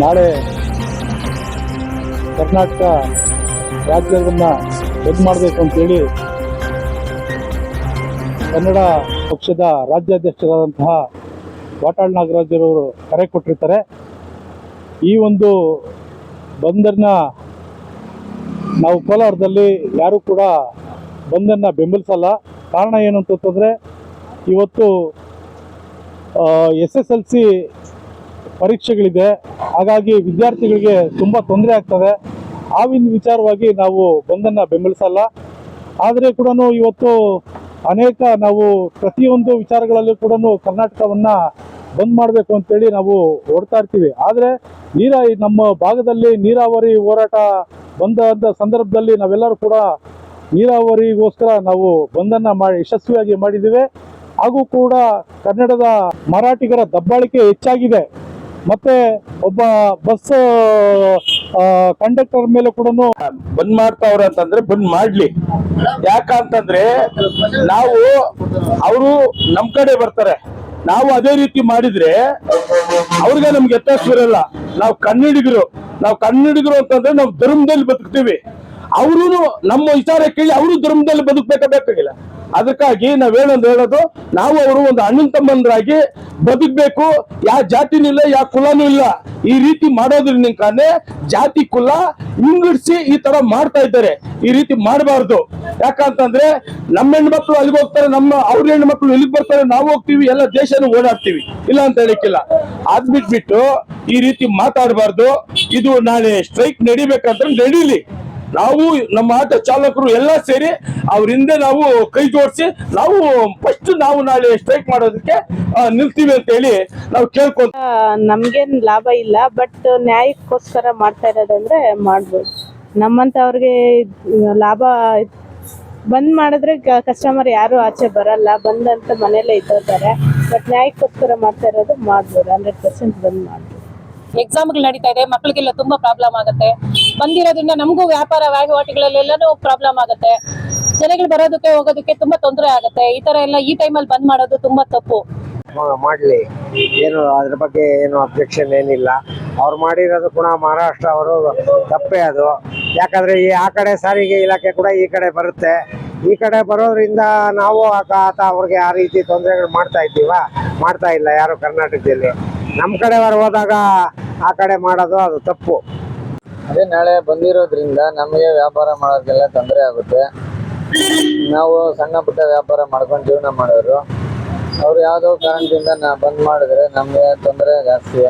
ನಾಳೆ ಕರ್ನಾಟಕ ರಾಜ್ಯವನ್ನು ಬಂದ್ ಮಾಡಬೇಕು ಅಂತೇಳಿ ಕನ್ನಡ ಪಕ್ಷದ ರಾಜ್ಯಾಧ್ಯಕ್ಷರಾದಂತಹ ವಾಟಾಳ್ ನಾಗರಾಜರವರು ಕರೆ ಕೊಟ್ಟಿರ್ತಾರೆ. ಈ ಒಂದು ಬಂದನ್ನು ನಾವು ಕೋಲಾರದಲ್ಲಿ ಯಾರೂ ಕೂಡ ಬಂದನ್ನು ಬೆಂಬಲಿಸಲ್ಲ. ಕಾರಣ ಏನು ಅಂತಂದರೆ ಇವತ್ತು SSLC ಪರೀಕ್ಷೆಗಳಿದೆ. ಹಾಗಾಗಿ ವಿದ್ಯಾರ್ಥಿಗಳಿಗೆ ತುಂಬ ತೊಂದರೆ ಆಗ್ತದೆ. ಆ ವಿಚಾರವಾಗಿ ನಾವು ಬಂದನ್ನು ಬೆಂಬಲಿಸಲ್ಲ. ಆದರೆ ಕೂಡ ಇವತ್ತು ಅನೇಕ ನಾವು ಪ್ರತಿಯೊಂದು ವಿಚಾರಗಳಲ್ಲೂ ಕೂಡ ಕರ್ನಾಟಕವನ್ನು ಬಂದ್ ಮಾಡಬೇಕು ಅಂತೇಳಿ ನಾವು ಹೊರಡ್ತಾ ಇರ್ತೀವಿ. ಆದರೆ ನಮ್ಮ ಭಾಗದಲ್ಲಿ ನೀರಾವರಿ ಹೋರಾಟ ಬಂದ ಸಂದರ್ಭದಲ್ಲಿ ನಾವೆಲ್ಲರೂ ಕೂಡ ನೀರಾವರಿಗೋಸ್ಕರ ನಾವು ಬಂದನ್ನು ಯಶಸ್ವಿಯಾಗಿ ಮಾಡಿದ್ದೀವಿ. ಹಾಗೂ ಕೂಡ ಕನ್ನಡದ ಮರಾಠಿಗರ ದಬ್ಬಾಳಿಕೆ ಹೆಚ್ಚಾಗಿದೆ. ಮತ್ತೆ ಒಬ್ಬ ಬಸ್ ಕಂಡಕ್ಟರ್ ಮೇಲೆ ಕೂಡ ಬಂದ್ ಮಾಡ್ತಾವ್ರ ಅಂತಂದ್ರೆ ಬಂದ್ ಮಾಡ್ಲಿ. ಯಾಕಂತಂದ್ರೆ ಅವರು ನಮ್ ಕಡೆ ಬರ್ತಾರೆ, ನಾವು ಅದೇ ರೀತಿ ಮಾಡಿದ್ರೆ ಅವ್ರಿಗೆ ನಮ್ಗೆ ವ್ಯತ್ಯಾಸ ಇರಲ್ಲ. ನಾವು ಕನ್ನಡಿಗರು ಅಂತಂದ್ರೆ ನಾವು ಧರ್ಮದಲ್ಲಿ ಬದುಕ್ತೀವಿ. ಅವರು ನಮ್ಮ ವಿಚಾರ ಕೇಳಿ ಅವರು ಧರ್ಮದಲ್ಲಿ ಬದುಕಬೇಕಾಗಿಲ್ಲ. ಅದಕ್ಕಾಗಿ ಹೇಳೋದು ನಾವು ಅವರು ಒಂದು ಅಣ್ಣನ ತಮ್ಮಂದ್ರಾಗಿ ಬದುಕಬೇಕು. ಯಾವ ಜಾತಿನೂ ಇಲ್ಲ, ಯಾವ ಕುಲನೂ ಇಲ್ಲ. ಈ ರೀತಿ ಮಾಡೋದ್ರಿಂದ ಜಾತಿ ಕುಲ ವಿಂಗಡಿಸಿ ಈ ತರ ಮಾಡ್ತಾ ಇದ್ದಾರೆ. ಈ ರೀತಿ ಮಾಡಬಾರ್ದು. ಯಾಕಂತಂದ್ರೆ ನಮ್ಮ ಹೆಣ್ಮಕ್ಳು ಅಲ್ಲಿಗೆ ಹೋಗ್ತಾರೆ, ಅವ್ರ ಹೆಣ್ಮಕ್ಳು ಇಲ್ಲಿಗೆ ಬರ್ತಾರೆ, ನಾವು ಹೋಗ್ತೀವಿ, ಎಲ್ಲ ದೇಶನೂ ಓಡಾಡ್ತೀವಿ, ಇಲ್ಲ ಅಂತ ಹೇಳಿಕ್ಕಿಲ್ಲ. ಅದ್ಬಿಟ್ಬಿಟ್ಟು ಈ ರೀತಿ ಮಾತಾಡಬಾರ್ದು. ಇದು ನಾಳೆ ಸ್ಟ್ರೈಕ್ ನಡಿಬೇಕಂದ್ರೆ ನಡೀಲಿ. ನಾವು ನಮ್ಮ ಆಟೋ ಚಾಲಕರು ಎಲ್ಲ ಸೇರಿ ಅವ್ರ ಹಿಂದೆ ನಾವು ಕೈ ಜೋಡಿಸಿ ನಾವು ನಾಳೆ ಸ್ಟ್ರೈಕ್ ಮಾಡೋದಕ್ಕೆ ನಿಲ್ತೀವಿ ಅಂತ ಹೇಳಿ ನಾವು ಕೇಳ್ಕೊಂತ. ನಮ್ಗೇನ್ ಲಾಭ ಇಲ್ಲ, ಬಟ್ ನ್ಯಾಯಕ್ಕೋಸ್ಕರ ಮಾಡ್ತಾ ಇರೋದಂದ್ರೆ ಮಾಡ್ಬೋದು. ನಮ್ಮಂತವ್ರಿಗೆ ಲಾಭ ಬಂದ್ ಮಾಡಿದ್ರೆ ಕಸ್ಟಮರ್ ಯಾರು ಆಚೆ ಬರಲ್ಲ, ಬಂದಂತ ಮನೇಲೆ ಇದ್ದಾರೆ. ಬಟ್ ನ್ಯಾಯಕ್ಕೋಸ್ಕರ ಮಾಡ್ತಾ ಇರೋದು ಮಾಡ್ಬೋದು, 100% ಬಂದ್ ಮಾಡ್ಬೋದು. ಎಕ್ಸಾಮ್ಗಳು ನಡೀತಾ ಇದೆ, ಮಕ್ಕಳಿಗೆಲ್ಲ ತುಂಬಾ ಪ್ರಾಬ್ಲಮ್ ಆಗುತ್ತೆ. ಬಂದಿರೋದ್ರಿಂದ ನಮಗೂ ವ್ಯಾಪಾರ ವಹಿವಾಟುಗಳಲ್ಲೆಲ್ಲಾನು ಪ್ರಾಬ್ಲಮ್ ಆಗುತ್ತೆ. ಜನಗಳು ಬರೋದಕ್ಕೆ ಹೋಗೋದಕ್ಕೆ ತುಂಬಾ ತೊಂದರೆ ಆಗುತ್ತೆ. ಈ ತರ ಎಲ್ಲ ಈ ಟೈಮಲ್ಲಿ ಬಂದ್ ಮಾಡೋದು ತುಂಬಾ ತಪ್ಪು. ಮಾಡ್ಲಿ, ಏನು ಅದ್ರ ಬಗ್ಗೆ ಏನು ಅಬ್ಜೆಕ್ಷನ್ ಏನಿಲ್ಲ. ಅವ್ರು ಮಾಡಿರೋದು ಕೂಡ ಮಹಾರಾಷ್ಟ್ರ ಅವರು ತಪ್ಪೇ ಅದು. ಯಾಕಂದ್ರೆ ಆ ಕಡೆ ಸಾರಿಗೆ ಇಲಾಖೆ ಕೂಡ ಈ ಕಡೆ ಬರುತ್ತೆ. ಈ ಕಡೆ ಬರೋದ್ರಿಂದ ನಾವು ಅವ್ರಿಗೆ ಆ ರೀತಿ ತೊಂದರೆಗಳು ಮಾಡ್ತಾ ಇಲ್ಲ ಯಾರು ಕರ್ನಾಟಕದಲ್ಲಿ. ನಮ್ಮ ಕಡೆ ಹೋದಾಗ ಆ ಕಡೆ ಮಾಡೋದು ಅದು ತಪ್ಪು. ಅದೇ ನಾಳೆ ಬಂದಿರೋದ್ರಿಂದ ನಮಗೆ ವ್ಯಾಪಾರ ಮಾಡೋದಕ್ಕೆಲ್ಲ ತೊಂದರೆ ಆಗುತ್ತೆ. ನಾವು ಸಣ್ಣ ಪುಟ್ಟ ವ್ಯಾಪಾರ ಮಾಡ್ಕೊಂಡು ಜೀವನ ಮಾಡೋರು. ಅವ್ರು ಯಾವುದೋ ಕಾರಣದಿಂದ ಬಂದ್ ಮಾಡಿದ್ರೆ ನಮಗೆ ತೊಂದರೆ ಜಾಸ್ತಿ.